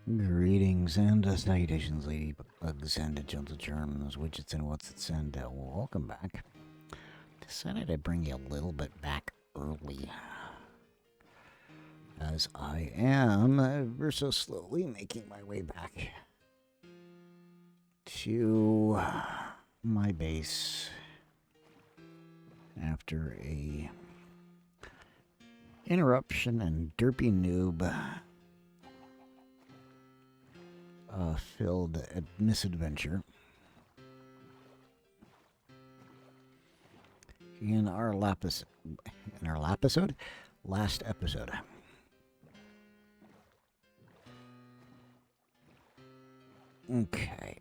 Greetings and salutations, ladybugs and gentle germs, widgets and what's its and welcome back. Decided I'd bring you a little bit back early, as I am ever so slowly making my way back to my base after a interruption and derpy noob filled misadventure in our last episode. Okay.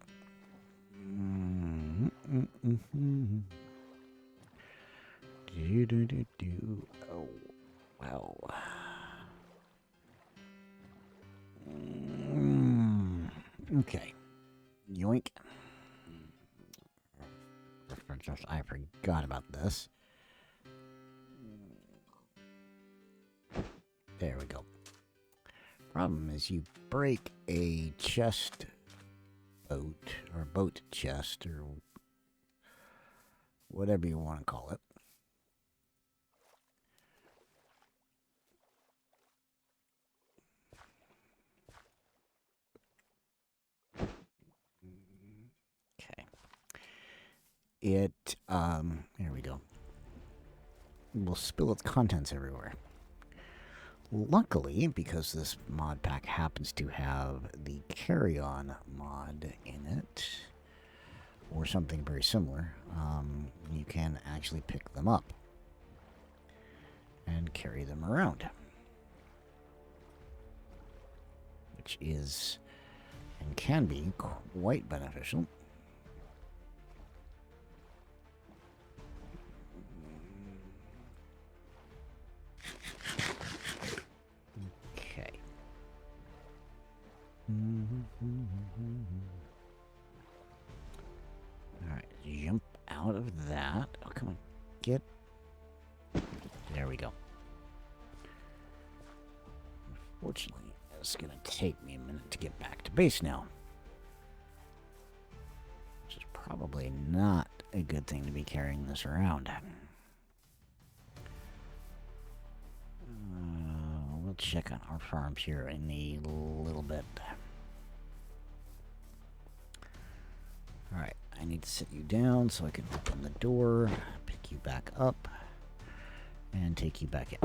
Oh, wow. Okay. Yoink. I forgot about this. There we go. Problem is you break a chest boat, or boat chest, or whatever you want to call it. Okay. Here we go. Will spill its contents everywhere. Luckily, because this mod pack happens to have the carry-on mod in it, or something very similar, you can actually pick them up and carry them around, which is and can be quite beneficial. Okay. Alright, jump out of that. Oh, come on. Get. There we go. Unfortunately, it's going to take me a minute to get back to base now. Which is probably not a good thing to be carrying this around. We'll check on our farms here in a little bit. Alright, I need to sit you down so I can open the door, pick you back up, and take you back in.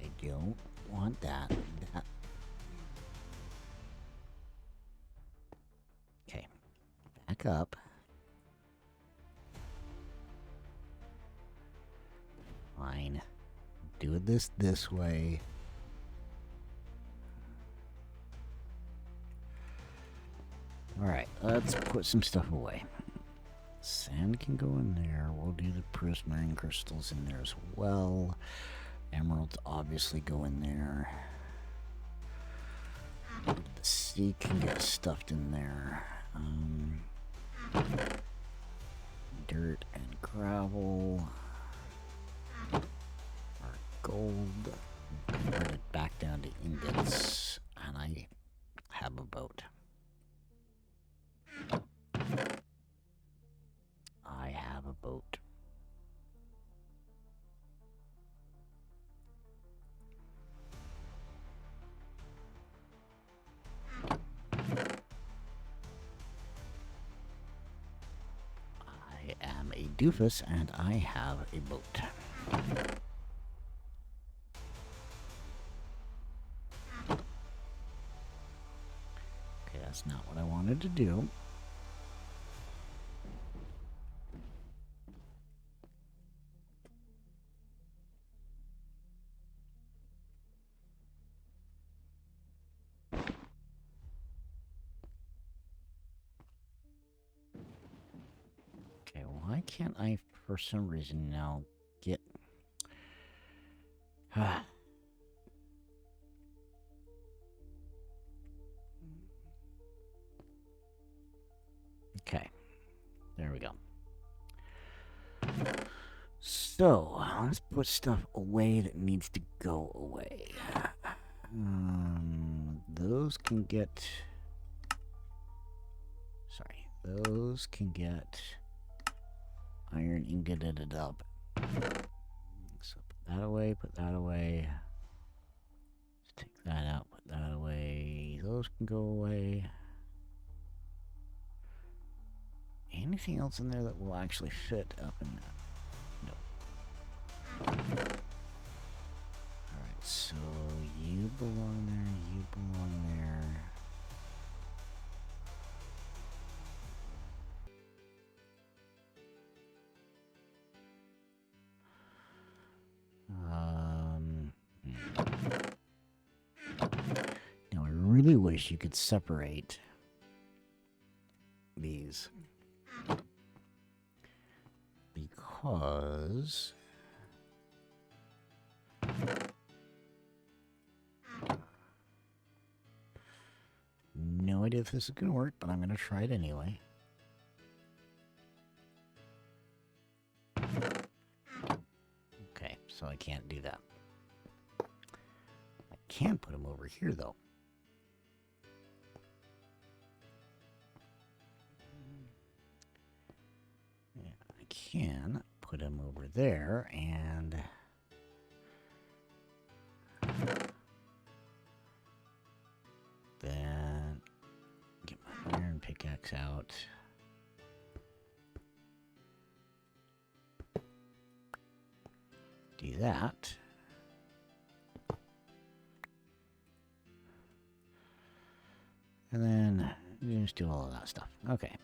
I don't want that. Okay, back up. Fine. Do this way. Alright, let's put some stuff away. Sand can go in there. We'll do the prismarine crystals in there as well. Emeralds obviously go in there. The sea can get stuffed in there. Dirt and gravel. Our gold. Convert it back down to ingots. And I have a boat. I have a boat. I am a doofus and I have a boat. Okay, that's not what I wanted to do. Okay, why can't I, for some reason, now get... Okay, there we go. So, let's put stuff away that needs to go away. Those can get... Sorry, those can get iron ingoted up. So put that away, put that away. Let's take that out, put that away. Those can go away. Anything else in there that will actually fit up in that? No. Alright, so you belong there, you belong there. Now I really wish you could separate these. Because no idea if this is going to work, but I'm going to try it anyway. Okay, so I can't do that. I can put them over here, though. Yeah, I can put them over there, and then get my iron pickaxe out. Do that. And then just do all of that stuff. Okay.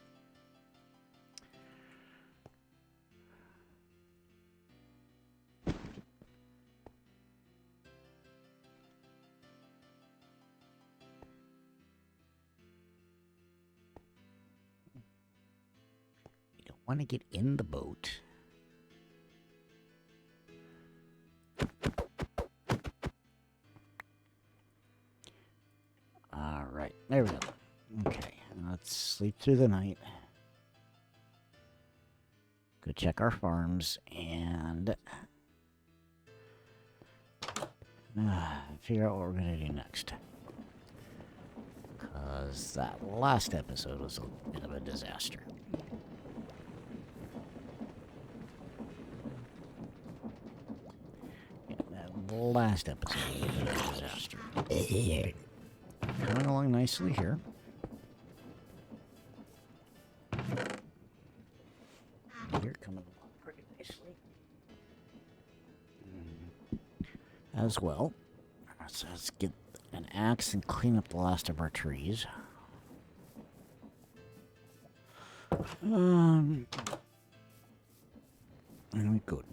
You don't want to get in the boat. Alright, there we go. Okay, let's sleep through the night. Go check our farms and figure out what we're going to do next. Because that last episode was a bit of a disaster. Yeah, that last episode was a bit of a disaster. Coming along nicely here. You're coming along pretty nicely. As well. So let's get an axe and clean up the last of our trees. And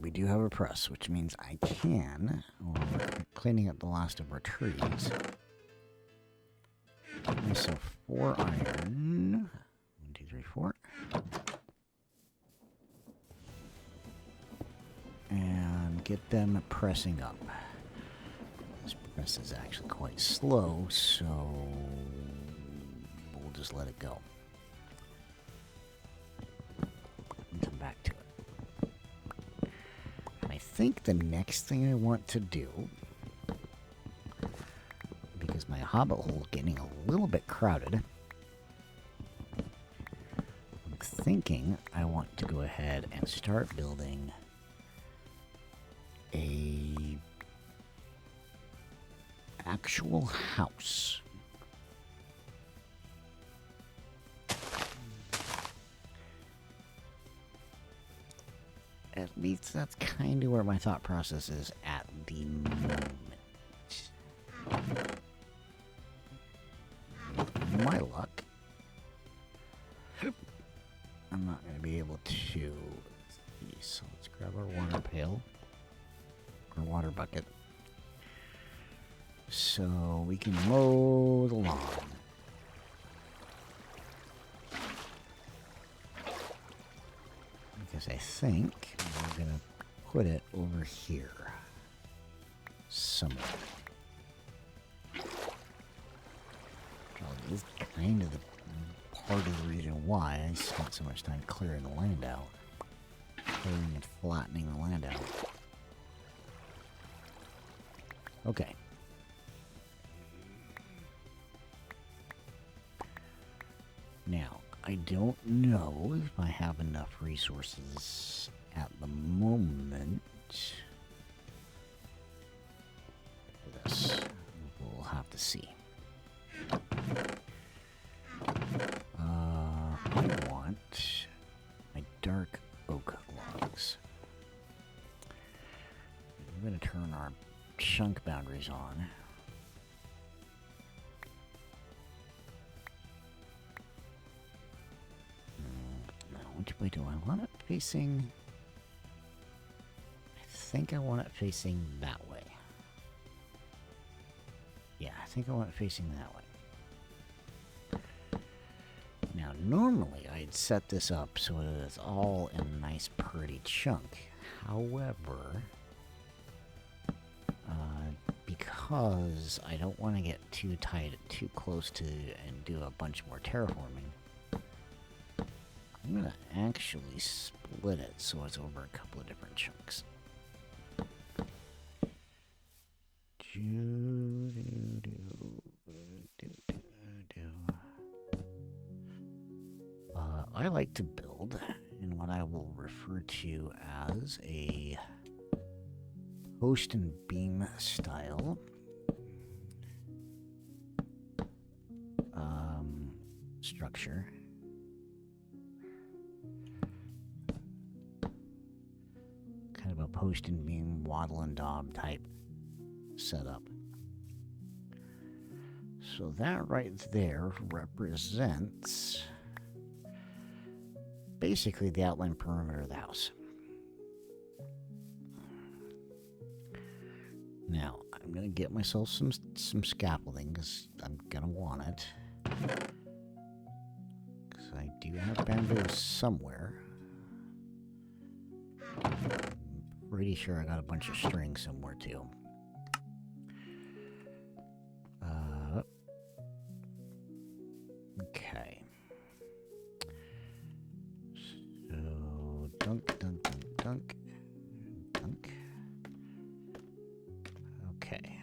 we do have a press, which means I can, while we're cleaning up the last of our trees, get myself 4 iron. 1, 2, 3, 4. And get them pressing up. This press is actually quite slow, so we'll just let it go. And come back to it. And I think the next thing I want to do, because my hobbit hole is getting a little bit crowded, I'm thinking I want to go ahead and start building a actual house. At least that's kind of where my thought process is at the moment. With my luck, I'm not going to be able to. So let's grab our water pail. Or water bucket. So we can mow the lawn. Because I think we're going to put it over here. Somewhere. Well, this is kind of the part of the reason why I spent so much time clearing the land out. Clearing and flattening the land out. Okay. I don't know if I have enough resources at the moment for this. We'll have to see. I want my dark oak logs. I'm going to turn our chunk boundaries on. Now, which way do I want it facing? I think I want it facing that way. Yeah, I think I want it facing that way. Now, normally I'd set this up so that it's all in a nice, pretty chunk. However, because I don't want to get too tight, too close to, and do a bunch more terraforming, I'm going to actually split it so it's over a couple of different chunks. I like to build in what I will refer to as a post and beam style structure. Kind of a post and beam waddle and daub type setup. So that right there represents basically the outline perimeter of the house. Now, I'm going to get myself some scaffolding because I'm going to want it. Because I do have bamboo somewhere. I'm pretty sure I got a bunch of string somewhere too. Okay. So, dunk. Okay.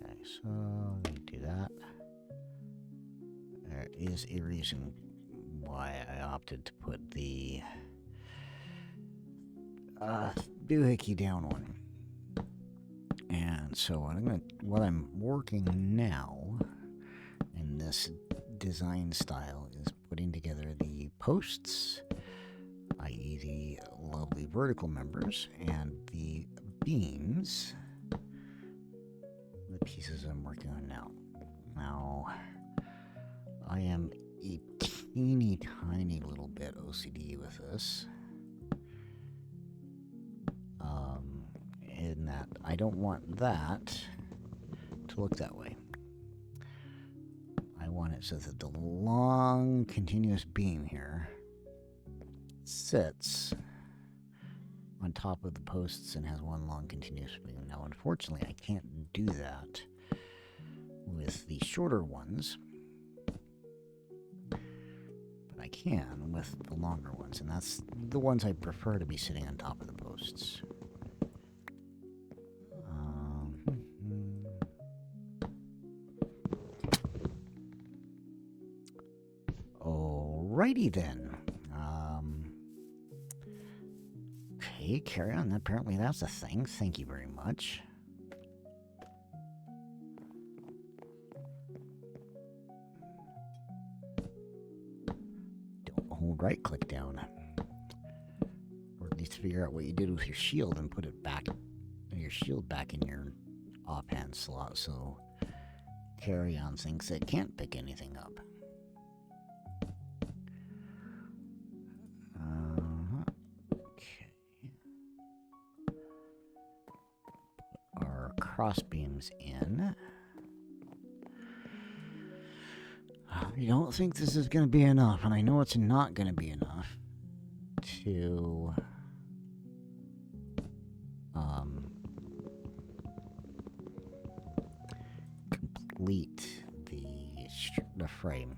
Okay, so let me do that. There is a reason why I opted to put the doohickey down one. And so what I'm working now in this design style is putting together the posts, i.e. the lovely vertical members, and the beams, the pieces I'm working on now. Now, I am a teeny tiny little bit OCD with this. In that I don't want that to look that way. I want it so that the long continuous beam here sits on top of the posts and has one long continuous beam. Now, unfortunately, I can't do that with the shorter ones, but I can with the longer ones, and that's the ones I prefer to be sitting on top of the posts. Alrighty then. Okay, carry on. Apparently that's a thing. Thank you very much. Don't hold right click down. Or at least figure out what you did with your shield and put it back, your shield back in your offhand slot so carry on thinks it can't pick anything up. Cross beams in. I don't think this is going to be enough, and I know it's not going to be enough to complete the frame,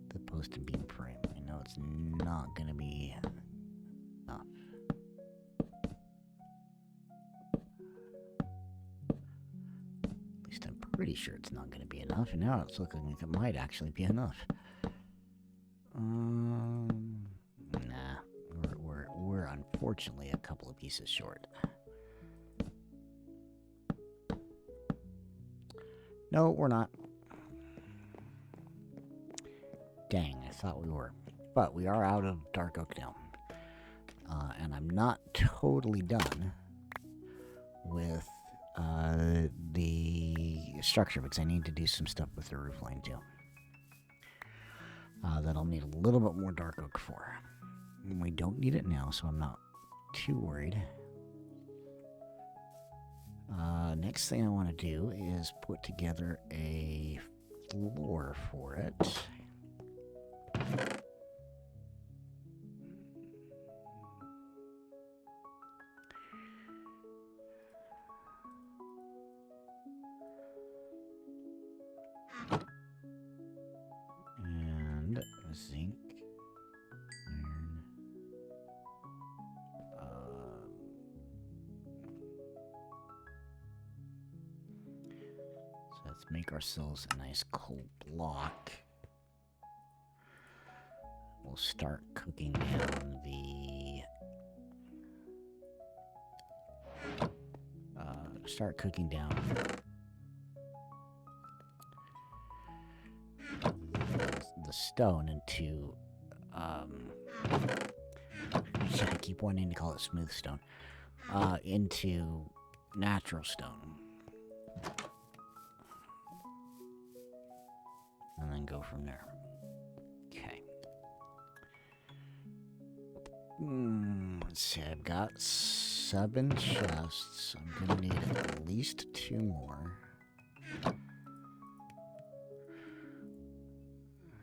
the post and beam frame. I know it's not going to be enough. pretty sure it's not going to be enough, and now it's looking like it might actually be enough. Nah, we're unfortunately a couple of pieces short. No, we're not. Dang, I thought we were. But we are out of dark oak now. And I'm not totally done with the structure because I need to do some stuff with the roof line too. That I'll need a little bit more dark oak for. And we don't need it now, so I'm not too worried. Next thing I want to do is put together a floor for it. And zinc, iron. So let's make ourselves a nice cold block. We'll start cooking down the the stone into I keep wanting to call it smooth stone into natural stone, and then go from there. Okay. Let's see, I've got 7 chests. I'm gonna need at least 2 more.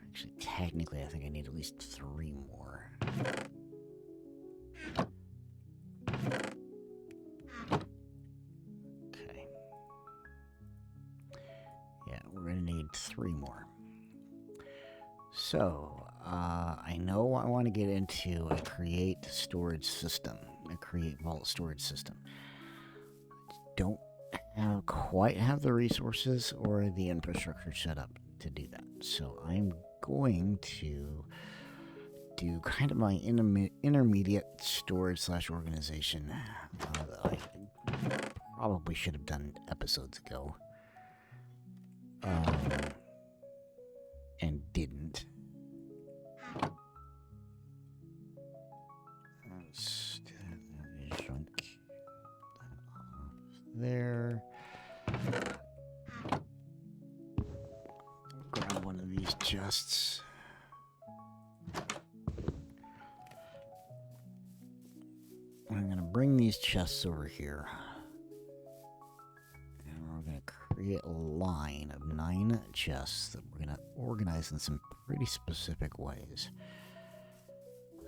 Actually, technically, I think I need at least 3 more. Okay. Yeah, we're gonna need 3 more. So, I know I want to get into a create storage system, a create vault storage system. Don't quite have the resources or the infrastructure set up to do that. So I'm going to do kind of my intermediate storage / organization that I probably should have done episodes ago. And didn't. Let's shrunk that off there. Grab one of these chests. I'm going to bring these chests over here. And we're going to create a line of 9 chests that we're going to organize in some pretty specific ways.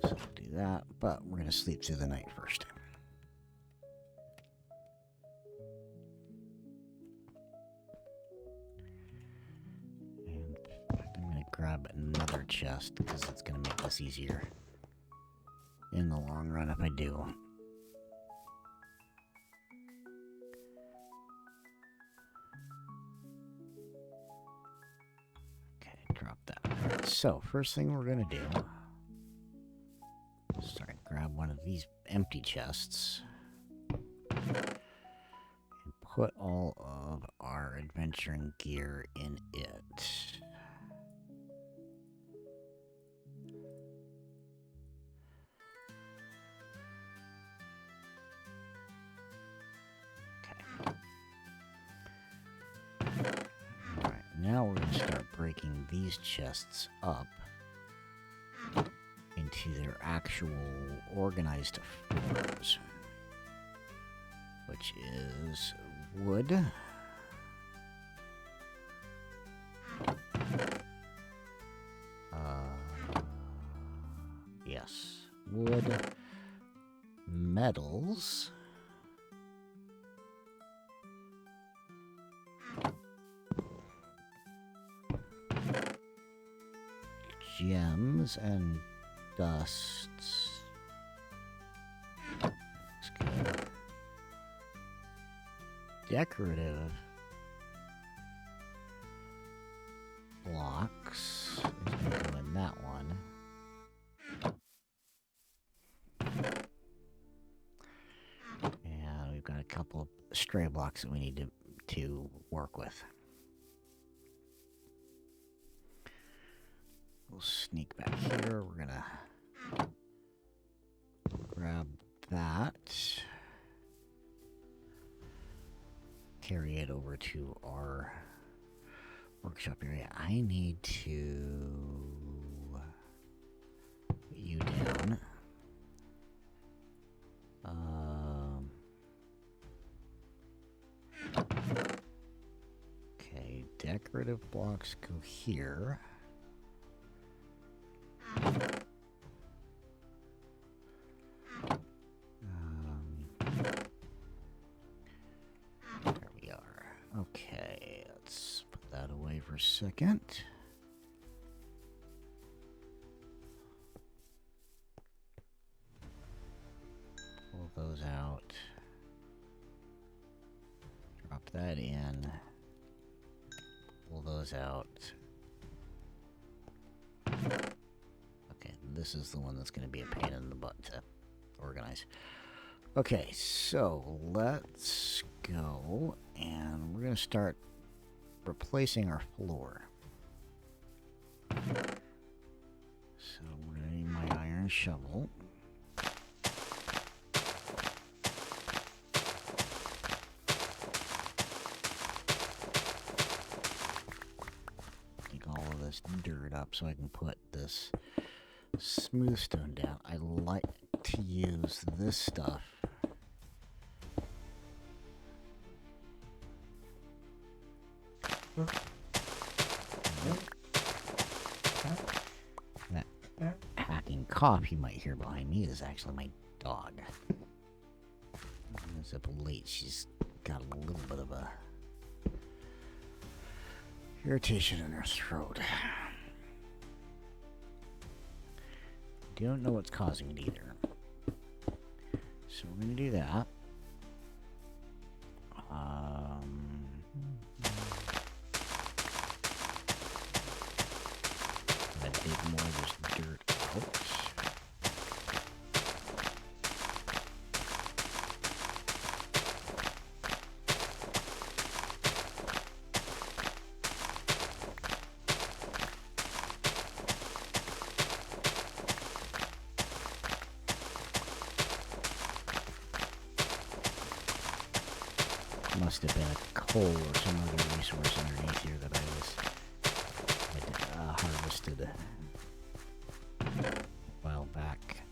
So we'll do that, but we're going to sleep through the night first. And I'm going to grab another chest because it's going to make this easier in the long run if I do. Okay, drop that. Right, so first thing we're going to do, grab one of these empty chests and put all of our adventuring gear in it. Okay. Alright, now we're going to start breaking these chests up into their actual organized floors, which is wood, yes, wood, metals, gems, and dusts. Looks good. Decorative. blocks is going to go in that one. And we've got a couple of stray blocks that we need to work with. We'll sneak back here. We're gonna grab that, carry it over to our workshop area. I need to put you down. Okay, decorative blocks go here. There we are. Okay, let's put that away for a second. Pull those out. Drop that in. Pull those out. Okay, this is the one that's going to be a pain in the butt to organize. Okay, so let's go, and we're going to start replacing our floor. So we're going to need my iron shovel. Take all of this dirt up so I can put this smooth stone down. I like to use this stuff that hacking cough you might hear behind me is actually my dog. It's up late. She's got a little bit of a irritation in her throat. Don't know what's causing it either. So we're going to do that. I'm going to dig more of this dirt out. Must have been a coal or some other resource underneath here that I had harvested a while back.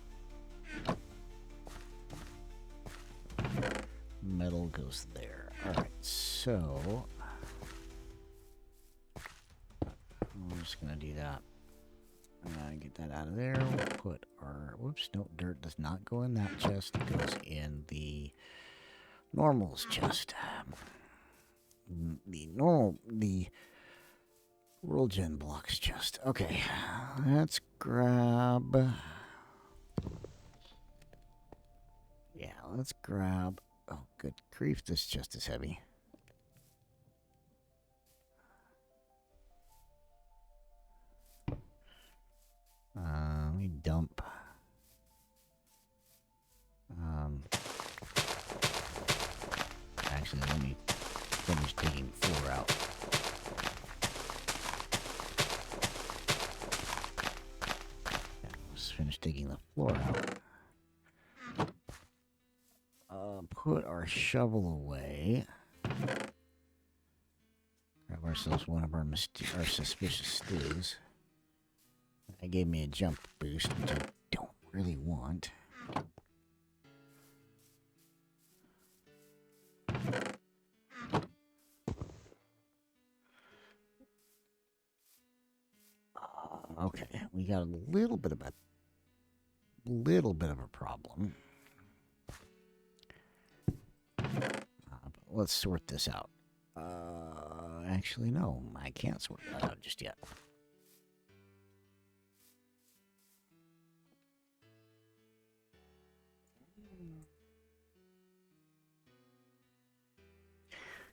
Metal goes there. Alright, so I'm just gonna do that. Get that out of there. We'll put our whoops, no, dirt does not go in that chest, it goes in the normals chest. The world gen blocks chest. Okay, let's grab. Yeah, let's grab. Oh, good grief, this chest is heavy. Let me dump. Actually, let me finish digging the floor out. Yeah, let's finish digging the floor out. Put our shovel away. Grab ourselves one of our suspicious stews. That gave me a jump boost, which I don't really want. Okay, we got a little bit of a problem. But let's sort this out. Actually, no, I can't sort that out just yet.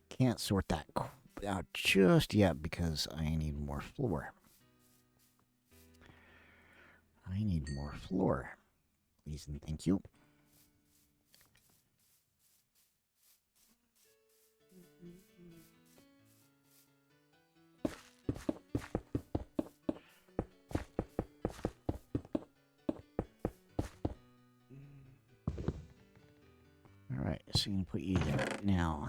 Can't sort that out just yet because I need more floor. I need more floor. Please and thank you. Alright, so I'm going to put you there. Now,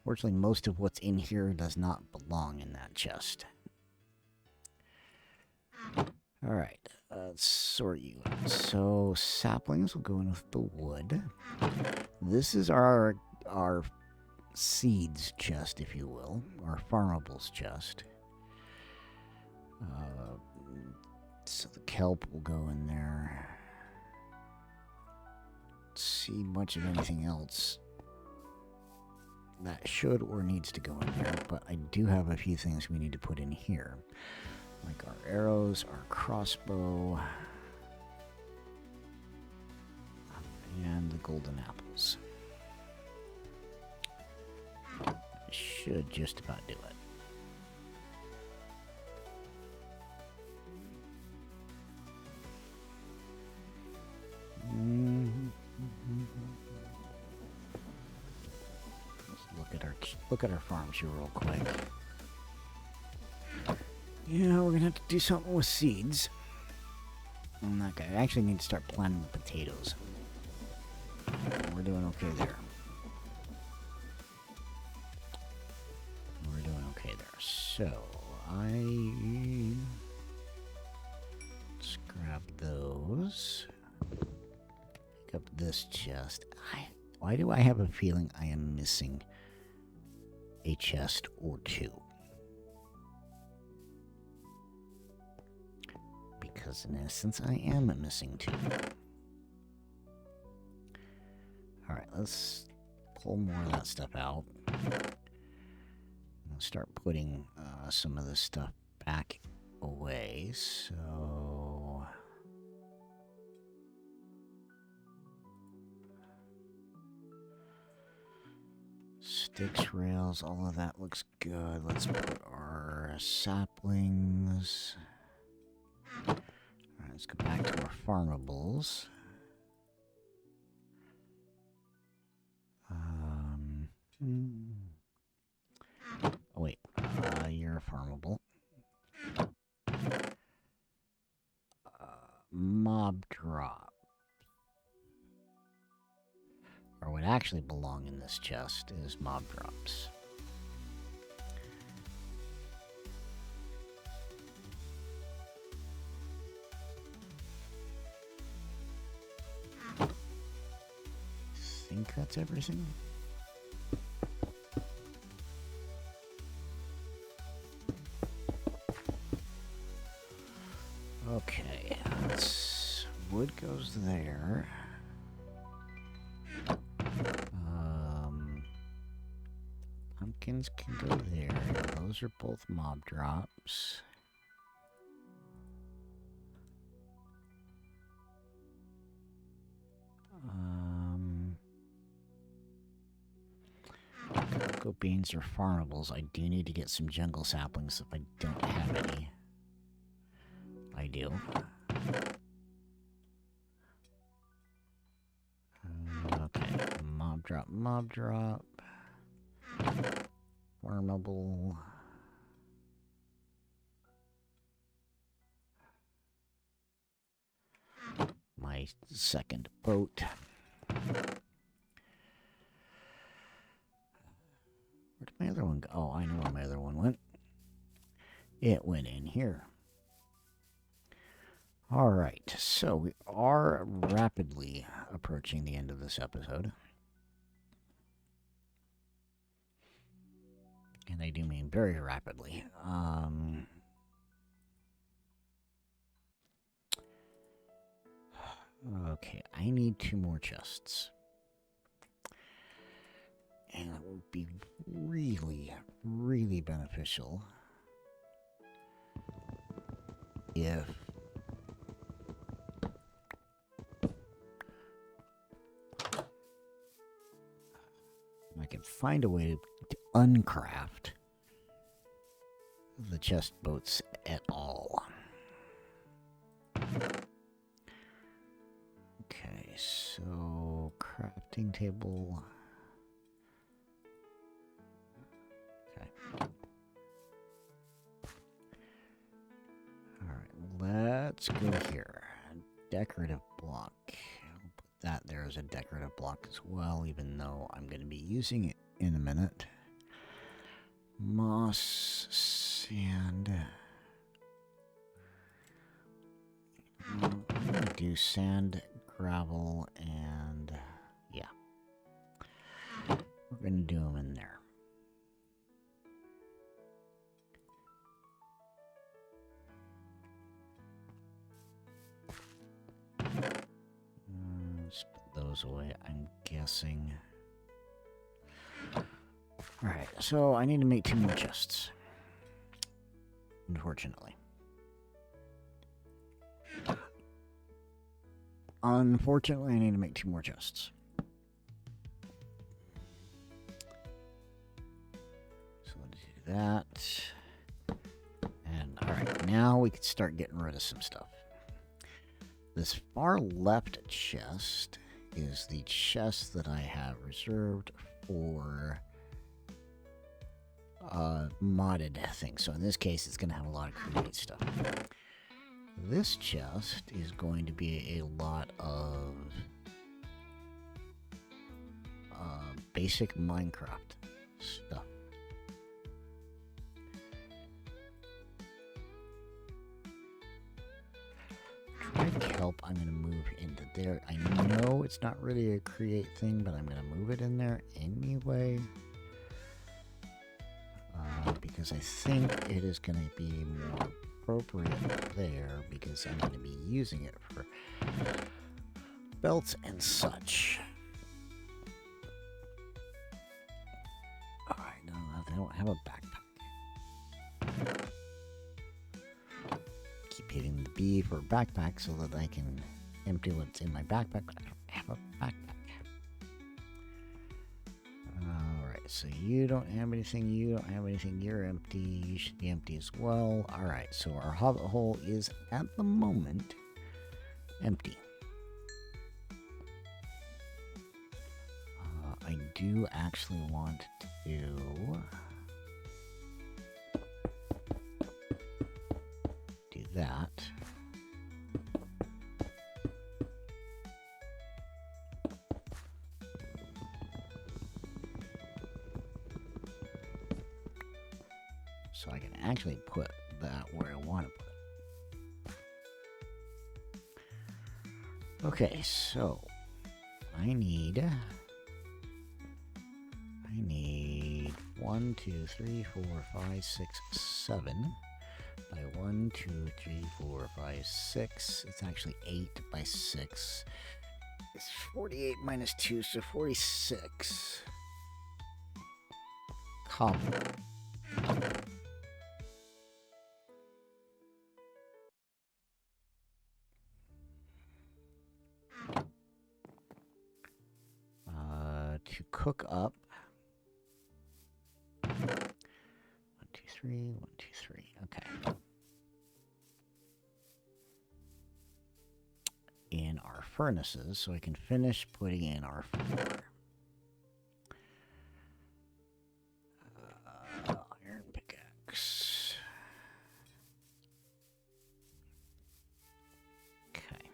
fortunately, most of what's in here does not belong in that chest. Alright, let's sort you out. So, saplings will go in with the wood. This is our seeds chest, if you will. Our farmables chest. So the kelp will go in there. See much of anything else that should or needs to go in there, but I do have a few things we need to put in here, like our arrows, our crossbow, and the golden apples. Should just about do it. Let's look at our farms here real quick. Yeah, we're gonna have to do something with seeds. Okay, I actually need to start planting the potatoes. We're doing okay there. We're doing okay there. So let's grab those. Pick up this chest. Why do I have a feeling I am missing a chest or two? Because in essence, I am missing two. Alright, let's pull more of that stuff out. I'll start putting some of this stuff back away. So sticks, rails, all of that looks good. Let's put our saplings. Alright, let's go back to our farmables. Oh wait, you're a farmable. Mob drop. Or what actually belong in this chest is mob drops. I think that's everything. Okay, wood goes there. Pumpkins can go there. Those are both mob drops. Cocoa beans are farmables. I do need to get some jungle saplings if I don't have any. I do. Okay, mob drop, mob drop. Farmable. My second boat. Where did my other one go? Oh, I know where my other one went. It went in here. Alright, so we are rapidly approaching the end of this episode. And I do mean very rapidly. Okay, I need 2 more chests. And it would be really, really beneficial if I can find a way to uncraft the chest boats at all. Okay, so crafting table. Okay. Alright, let's go here. Decorative block. I'll put that there as a decorative block as well, even though I'm going to be using it in a minute. Moss, sand. I'm going to do sand, gravel, and yeah. We're going to do them in there. Let's put those away, I'm guessing. Alright, so I need to make 2 more chests. Unfortunately. Unfortunately, I need to make 2 more chests. So let's do that. And alright, now we can start getting rid of some stuff. This far left chest is the chest that I have reserved for modded things. So in this case, it's going to have a lot of create stuff. This chest is going to be a lot of basic Minecraft stuff. Kelp, I'm going to move into there. I know it's not really a create thing, but I'm going to move it in there anyway. Because I think it is going to be more appropriate there, because I'm going to be using it for belts and such. Alright, no, I don't have a backpack. Keep hitting the B for backpack so that I can empty what's in my backpack, but I don't have a backpack. Alright, so you don't have anything, you don't have anything, you're empty, you should be empty as well. Alright, so our hobbit hole is at the moment empty. I do actually want to do that. So I can actually put that where I want to put it. Okay, so I need 1, 2, 3, 4, 5, 6, 7 by 1, 2, 3, 4, 5, 6. It's actually 8 by 6. It's 48 minus 2, so 46. Cobble. To cook up. 1, 2, 3, 1, 2, 3. Okay. In our furnaces, so I can finish putting in our floor. Iron pickaxe. Okay.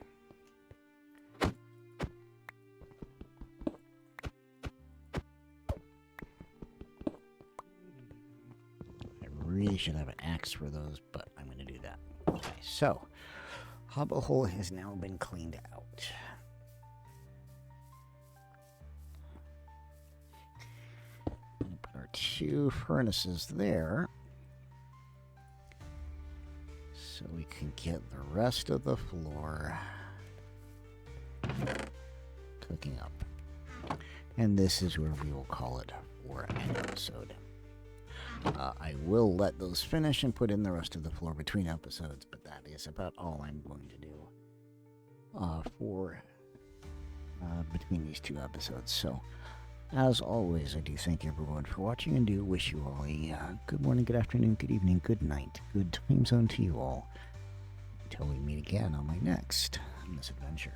I really should have an axe for those, but I'm going to do that. Okay, so hobbit hole has now been cleaned out. And put our 2 furnaces there, so we can get the rest of the floor cooking up. And this is where we will call it for an episode. I will let those finish and put in the rest of the floor between episodes, but that is about all I'm going to do for between these 2 episodes. So As always, I do thank everyone for watching and do wish you all a good morning, good afternoon, good evening, good night, good time zone to you all. Until we meet again on my next misadventure.